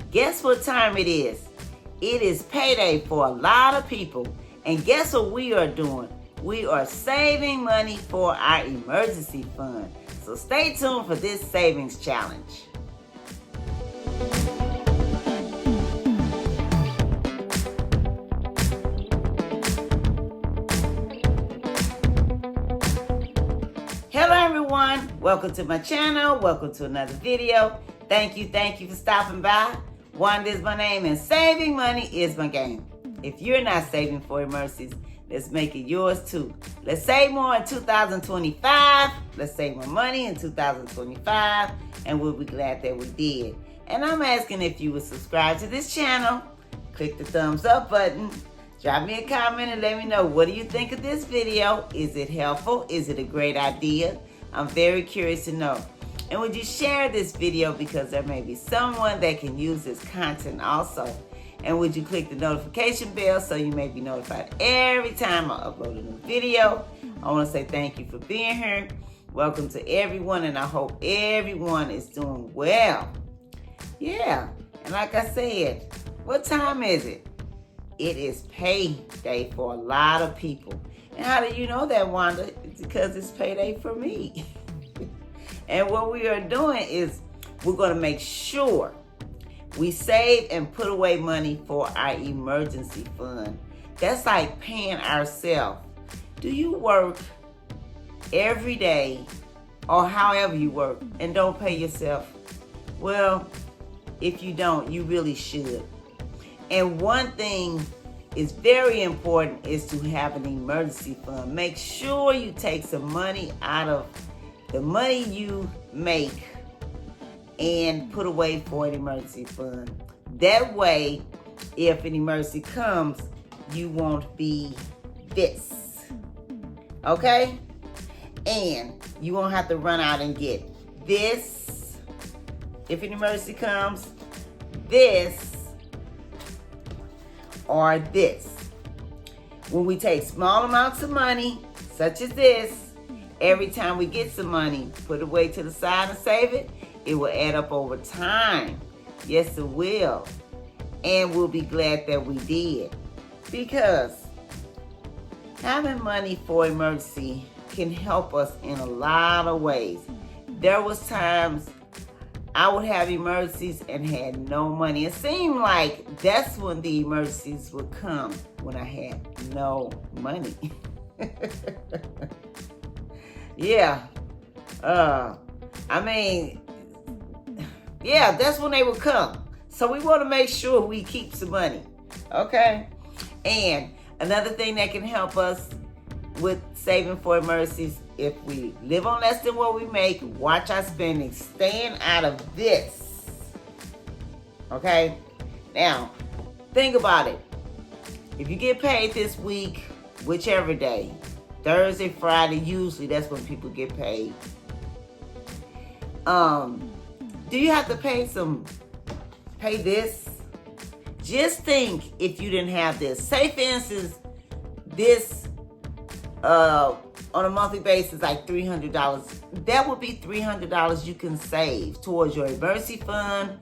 Guess what time it is? It is payday for a lot of people. And guess what we are doing? We are saving money for our emergency fund. So stay tuned for this savings challenge. Hello everyone, welcome to my channel, welcome to another video. Thank you for stopping by. Wanda is my name and saving money is my game. If you're not saving for emergencies, let's make it yours too. Let's save more in 2025. Let's save more money in 2025, and we'll be glad that we did. And I'm asking if you would subscribe to this channel, click the thumbs up button, drop me a comment and let me know, what do you think of this video? Is it helpful? Is it a great idea? I'm very curious to know. And would you share this video, because there may be someone that can use this content also. And would you click the notification bell so you may be notified every time I upload a new video. I want to say thank you for being here. Welcome to everyone, and I hope everyone is doing well. Yeah, and like I said, what time is it? It is payday for a lot of people. And how do you know that, Wanda? It's because it's payday for me. And what we are doing is we're going to make sure we save and put away money for our emergency fund. That's like paying ourselves. Do you work every day or however you work and don't pay yourself? Well, if you don't, you really should. And one thing is very important is to have an emergency fund. Make sure you take some money out of the money you make and put away for an emergency fund. That way, if an emergency comes, you won't be this. Okay? And you won't have to run out and get this. If an emergency comes, this or this. When we take small amounts of money, such as this, every time we get some money, put it away to the side and save it, it will add up over time. Yes, it will. And we'll be glad that we did. Because having money for emergency can help us in a lot of ways. There was times I would have emergencies and had no money. It seemed like that's when the emergencies would come, when I had no money. Yeah. Yeah, that's when they will come. So we want to make sure we keep some money. Okay? And another thing that can help us with saving for emergencies, if we live on less than what we make, watch our spending, staying out of this. Okay? Now, think about it. If you get paid this week, whichever day, Thursday, Friday, usually that's when people get paid. Do you have to pay this? Just think if you didn't have this. Say for instance, this on a monthly basis, like $300. That would be $300 you can save towards your emergency fund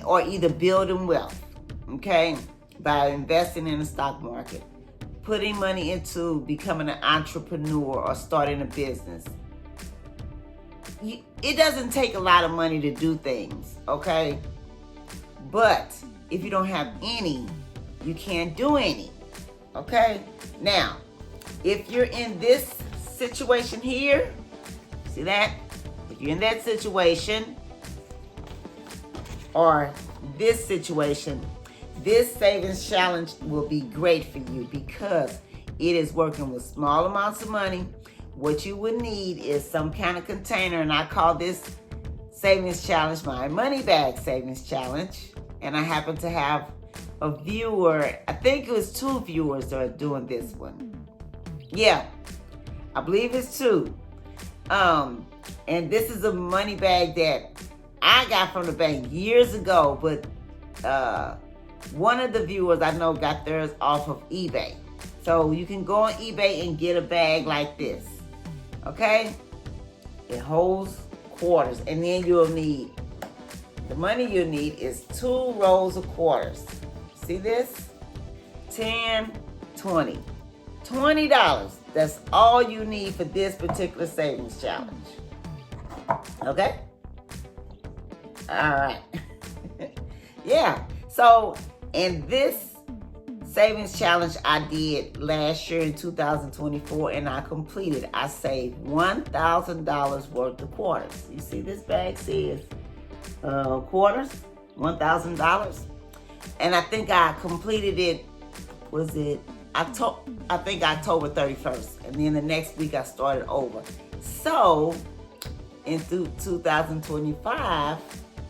or either building wealth, okay, by investing in the stock market, putting money into becoming an entrepreneur or starting a business. It doesn't take a lot of money to do things, okay? But if you don't have any, you can't do any, okay? Now, if you're in this situation here, see that? If you're in that situation or this situation, this savings challenge will be great for you because it is working with small amounts of money. What you would need is some kind of container, and I call this savings challenge my money bag savings challenge. And I happen to have a viewer, I think it was 2 viewers that are doing this one. Yeah, I believe it's 2. And this is a money bag that I got from the bank years ago, but one of the viewers I know got theirs off of eBay. So you can go on eBay and get a bag like this, okay? It holds quarters, and then you'll need The money you need is 2 rolls of quarters. See this? 10, 20. $20. That's all you need for this particular savings challenge. Okay? All right. Yeah. So, in this savings challenge I did last year in 2024, and I completed, I saved $1,000 worth of quarters. You see this bag says quarters, $1,000. And I think I completed it, was it October 31st. And then the next week I started over. So, in 2025,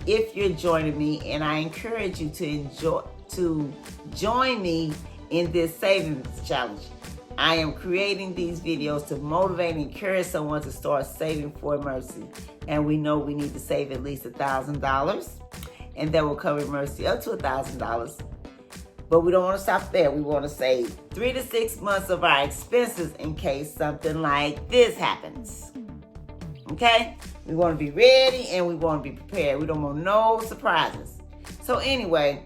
if you're joining me, and I encourage you to join me in this savings challenge. I am creating these videos to motivate and encourage someone to start saving for emergency. And we know we need to save at least $1,000, and that will cover emergency up to $1,000. But we don't want to stop there. We want to save 3 to 6 months of our expenses in case something like this happens. Okay? We want to be ready and we want to be prepared. We don't want no surprises. So anyway,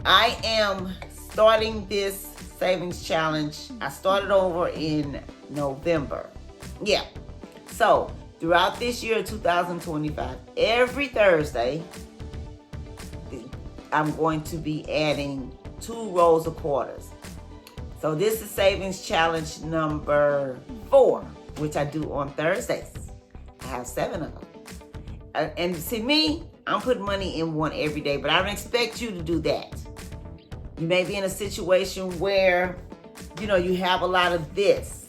I am starting this savings challenge. I started over in November. Yeah. So throughout this year, 2025, every Thursday, I'm going to be adding 2 rolls of quarters. So this is savings challenge number 4, which I do on Thursdays. I have 7 of them. And see me, I'm putting money in one every day, but I don't expect you to do that. You may be in a situation where, you have a lot of this.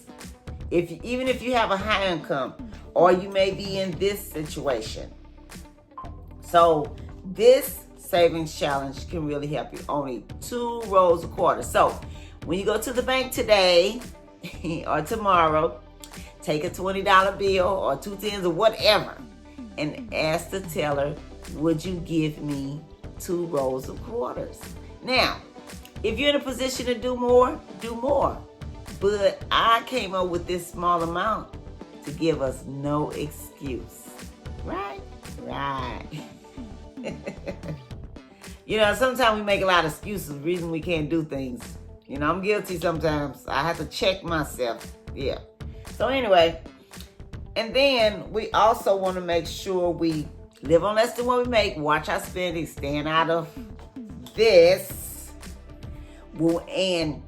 Even if you have a high income, or you may be in this situation. So this savings challenge can really help you. Only 2 rolls of quarters. So when you go to the bank today or tomorrow, take a $20 bill or 2 tens or whatever, and ask the teller, would you give me 2 rolls of quarters? Now, if you're in a position to do more, do more. But I came up with this small amount to give us no excuse. Right? Right. Sometimes we make a lot of excuses, reason we can't do things. I'm guilty sometimes. I have to check myself. Yeah. So anyway, and then we also want to make sure we live on less than what we make, watch our spending, staying out of this. And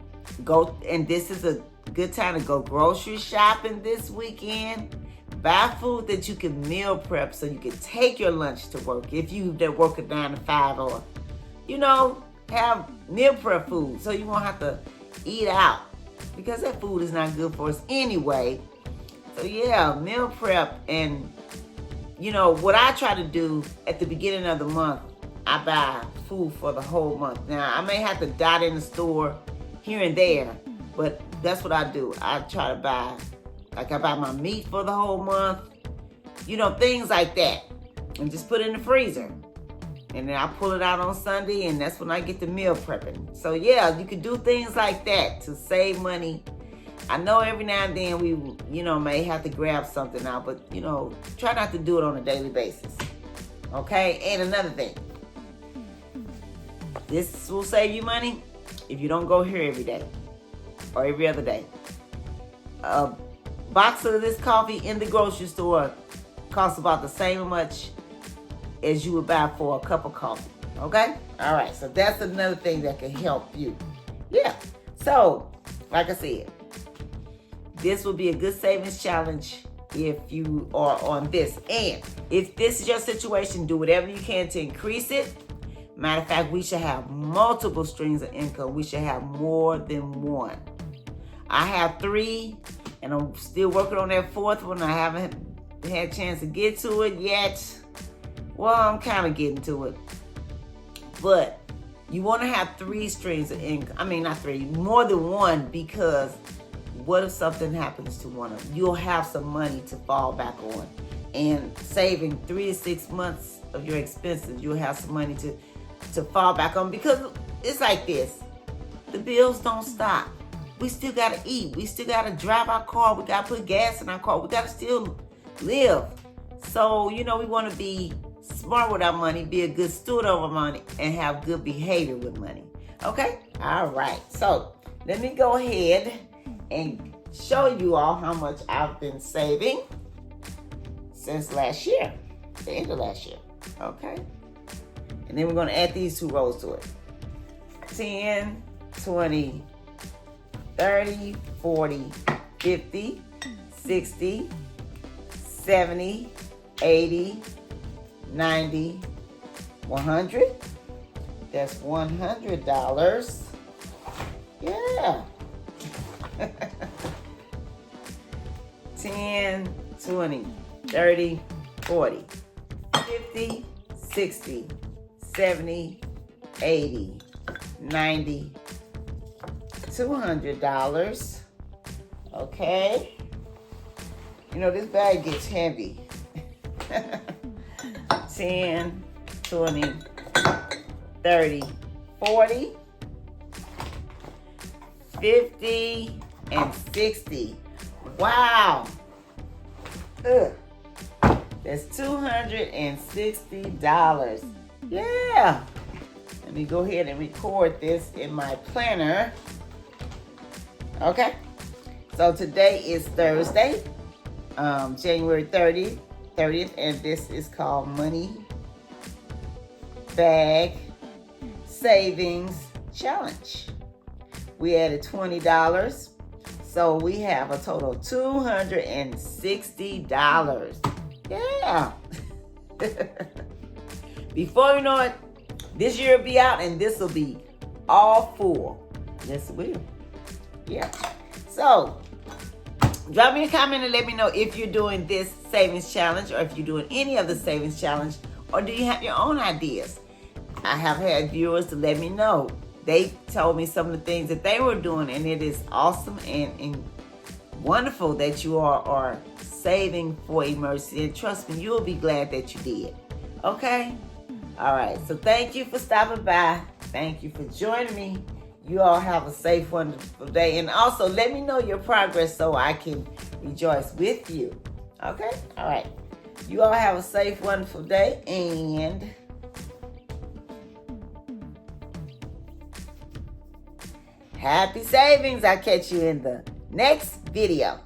this is a good time to go grocery shopping this weekend. Buy food that you can meal prep so you can take your lunch to work. If you work a 9 to 5, or, have meal prep food so you won't have to eat out, because that food is not good for us anyway. So yeah, meal prep. And what I try to do at the beginning of the month, I buy food for the whole month. Now I may have to dot in the store here and there, but that's what I do. I try to buy, I buy my meat for the whole month, things like that, and just put it in the freezer. And then I pull it out on Sunday, and that's when I get the meal prepping. So yeah, you can do things like that to save money. I know every now and then we, may have to grab something out, but, try not to do it on a daily basis. Okay? And another thing, this will save you money if you don't go here every day or every other day. A box of this coffee in the grocery store costs about the same much as you would buy for a cup of coffee. Okay? All right. So that's another thing that can help you. Yeah. So, like I said, this will be a good savings challenge if you are on this. And if this is your situation, do whatever you can to increase it. Matter of fact, we should have multiple streams of income. We should have more than one. I have 3, and I'm still working on that 4th one. I haven't had a chance to get to it yet. Well, I'm kind of getting to it. But you want to have 3 streams of income. I mean, not 3, more than one, because what if something happens to one of them? You'll have some money to fall back on. And saving 3 to 6 months of your expenses, you'll have some money to fall back on. Because it's like this. The bills don't stop. We still got to eat. We still got to drive our car. We got to put gas in our car. We got to still live. So, we want to be smart with our money, be a good steward of our money, and have good behavior with money. Okay? All right. So let me go ahead and show you all how much I've been saving since last year, the end of last year. Okay? And then we're going to add these 2 rows to it. 10, 20, 30, 40, 50, 60, 70, 80, 90, 100. That's $100. Yeah. 10, 20, 30, 40, 50, 60, 70, 80, 90, $200. Okay. You know, this bag gets heavy. 10, 20, 30, 40, 50, and 60. Wow. Ugh. That's $260. Yeah. Let me go ahead and record this in my planner. Okay. So today is Thursday, January 30th, and this is called Money Bag Savings Challenge. We added $20, so we have a total of $260. Yeah. Before you know it, this year will be out, and this will be all full. Yes, it will. Yeah. So, drop me a comment and let me know if you're doing this savings challenge, or if you're doing any of the savings challenge, or do you have your own ideas? I have had viewers to let me know. They told me some of the things that they were doing, and it is awesome and wonderful that you are saving for emergency. And trust me, you'll be glad that you did. Okay? All right. So thank you for stopping by. Thank you for joining me. You all have a safe, wonderful day. And also, let me know your progress so I can rejoice with you. Okay? All right. You all have a safe, wonderful day. And happy savings. I'll catch you in the next video.